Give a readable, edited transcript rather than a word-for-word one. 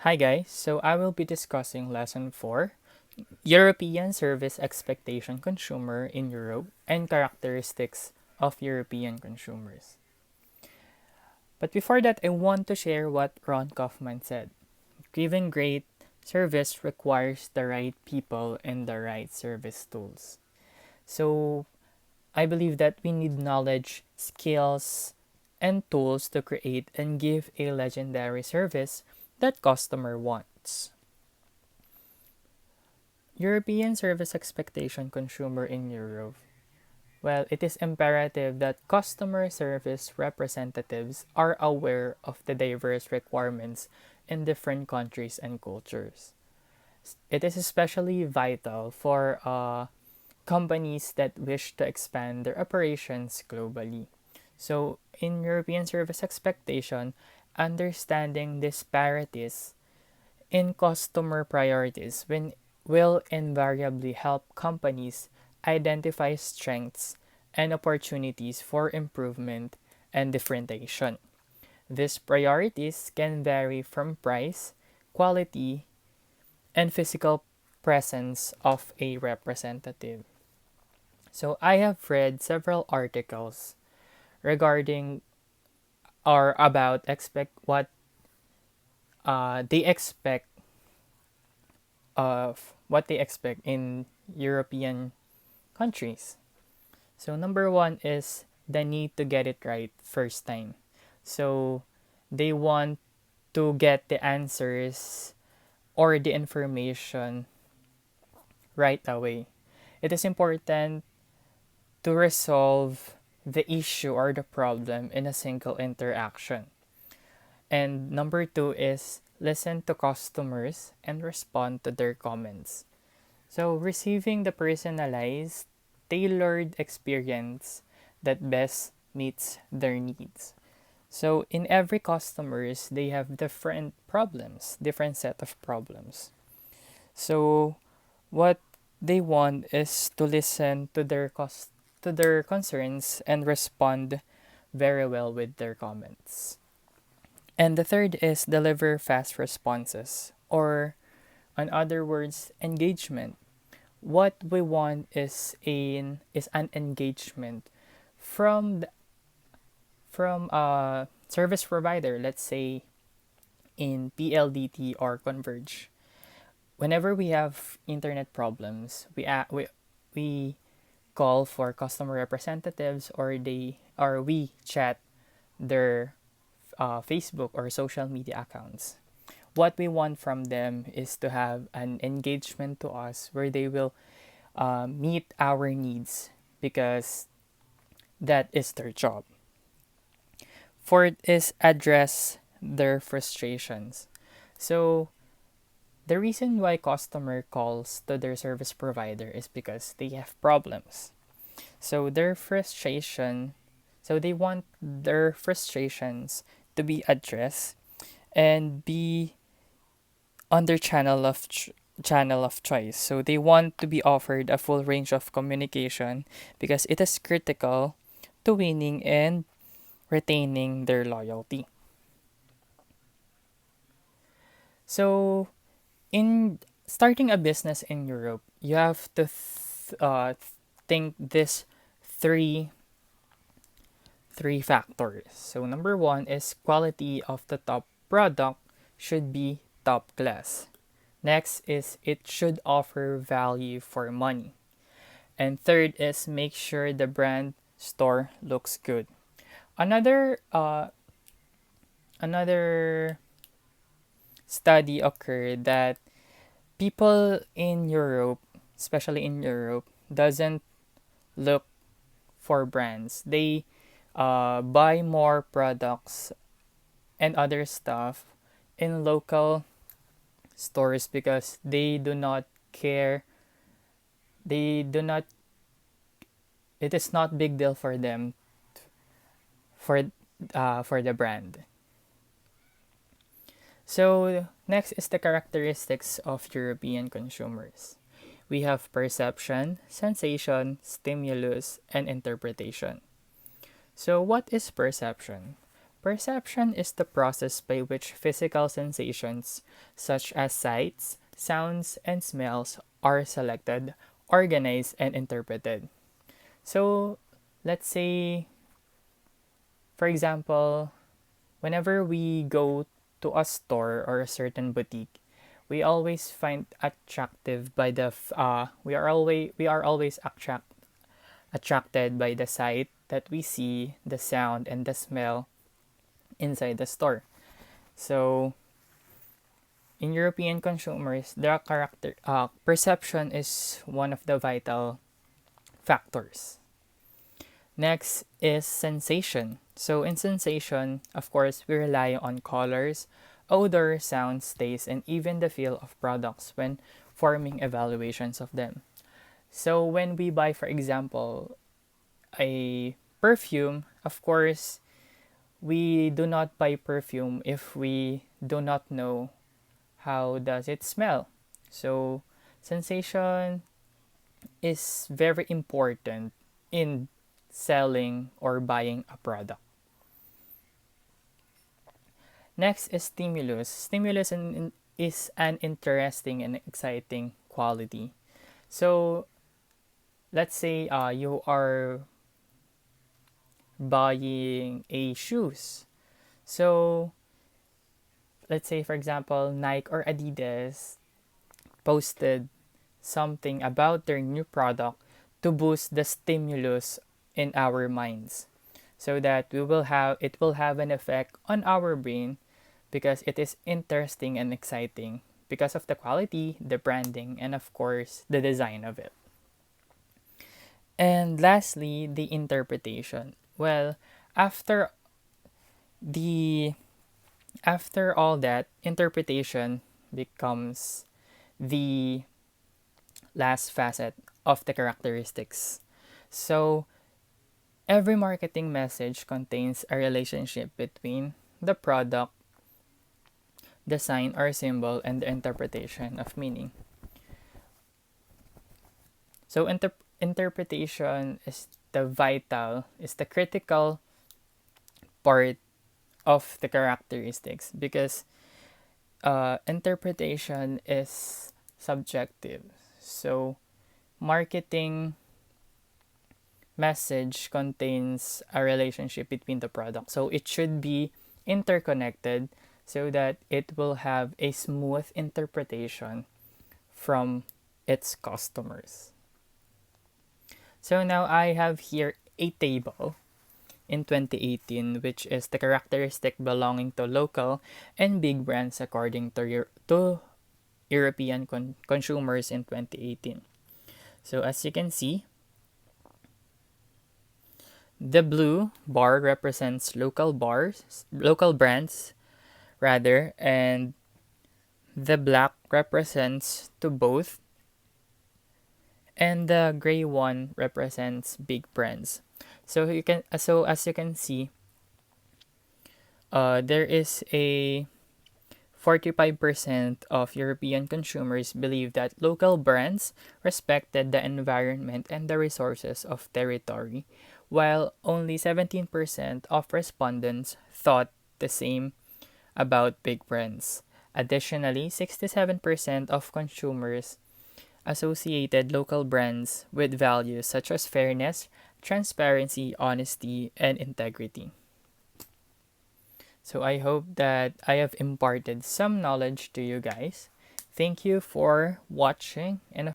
Hi guys, so I will be discussing lesson 4, European Service Expectation Consumer in Europe and Characteristics of European Consumers. But before that, I want to share what Ron Kaufman said. Giving great service requires the right people and the right service tools. So I believe that we need knowledge, skills, and tools to create and give a legendary service that customer wants. European service expectation consumer in Europe. Well, it is imperative that customer service representatives are aware of the diverse requirements in different countries and cultures. It is especially vital for companies that wish to expand their operations globally. So, in European service expectation, understanding disparities in customer priorities will invariably help companies identify strengths and opportunities for improvement and differentiation. These priorities can vary from price, quality, and physical presence of a representative. So I have read several articles regarding or about expect what they expect of what they expect in European countries. So number one is the need to get it right first time. So they want to get the answers or the information right away. It is important to resolve the issue or the problem in a single interaction. And number two is listen to customers and respond to their comments. So, receiving the personalized, tailored experience that best meets their needs. So, in every customers, they have different problems, different set of problems. So, what they want is to listen to to their concerns and respond very well with their comments. And the third is deliver fast responses, or in other words, engagement. What we want is an engagement from from a service provider, let's say in PLDT or Converge. Whenever we have internet problems, we call for customer representatives, or we chat their Facebook or social media accounts. What we want from them is to have an engagement to us where they will meet our needs because that is their job. Fourth is address their frustrations. So the reason why customer calls to their service provider is because they have problems. So their frustration, so they want their frustrations to be addressed and be on their channel of choice. So they want to be offered a full range of communication because it is critical to winning and retaining their loyalty. So in starting a business in Europe, you have to think this three three factors. So number one is quality of the top product should be top class. Next is it should offer value for money. And third is make sure the brand store looks good. Another another study occurred that people in Europe, especially in Europe, doesn't look for brands. They buy more products and other stuff in local stores because they do not care. They do not. It is not big deal for them for the brand. So next is the characteristics of European consumers. We have perception, sensation, stimulus, and interpretation. So what is perception? Perception is the process by which physical sensations, such as sights, sounds, and smells, are selected, organized, and interpreted. So, let's say, for example, whenever we go to a store or a certain boutique, we always find attractive by we are always attracted by the sight that we see, the sound, and the smell inside the store. So, in European consumers, their character perception is one of the vital factors. Next is sensation. So, in sensation, of course, we rely on colors, odor, sounds, taste, and even the feel of products when forming evaluations of them. So, when we buy, for example, a perfume, of course, we do not buy perfume if we do not know how does it smell. So, sensation is very important in selling or buying a product. Next is stimulus. Is an interesting and exciting quality. So, let's say you are buying a shoes. So, let's say for example, Nike or Adidas posted something about their new product to boost the stimulus in our minds so that it will have an effect on our brain because it is interesting and exciting because of the quality, the branding, and of course the design of it. And lastly, the interpretation. Well, after the after all that, interpretation becomes the last facet of the characteristics. So, every marketing message contains a relationship between the product, the sign or symbol, and the interpretation of meaning. So, interpretation is the critical part of the characteristics because interpretation is subjective. So, marketing message contains a relationship between the product. So, it should be interconnected so that it will have a smooth interpretation from its customers. So, now I have here a table in 2018, which is the characteristic belonging to local and big brands according to European consumers in 2018. So as you can see, the blue bar represents local brands rather, and the black represents to both, and the gray one represents big brands. So as you can see, there is a 45% of European consumers believe that local brands respected the environment and the resources of territory, while only 17% of respondents thought the same about big brands. Additionally, 67% of consumers associated local brands with values such as fairness, transparency, honesty, and integrity. So I hope that I have imparted some knowledge to you guys. Thank you for watching, and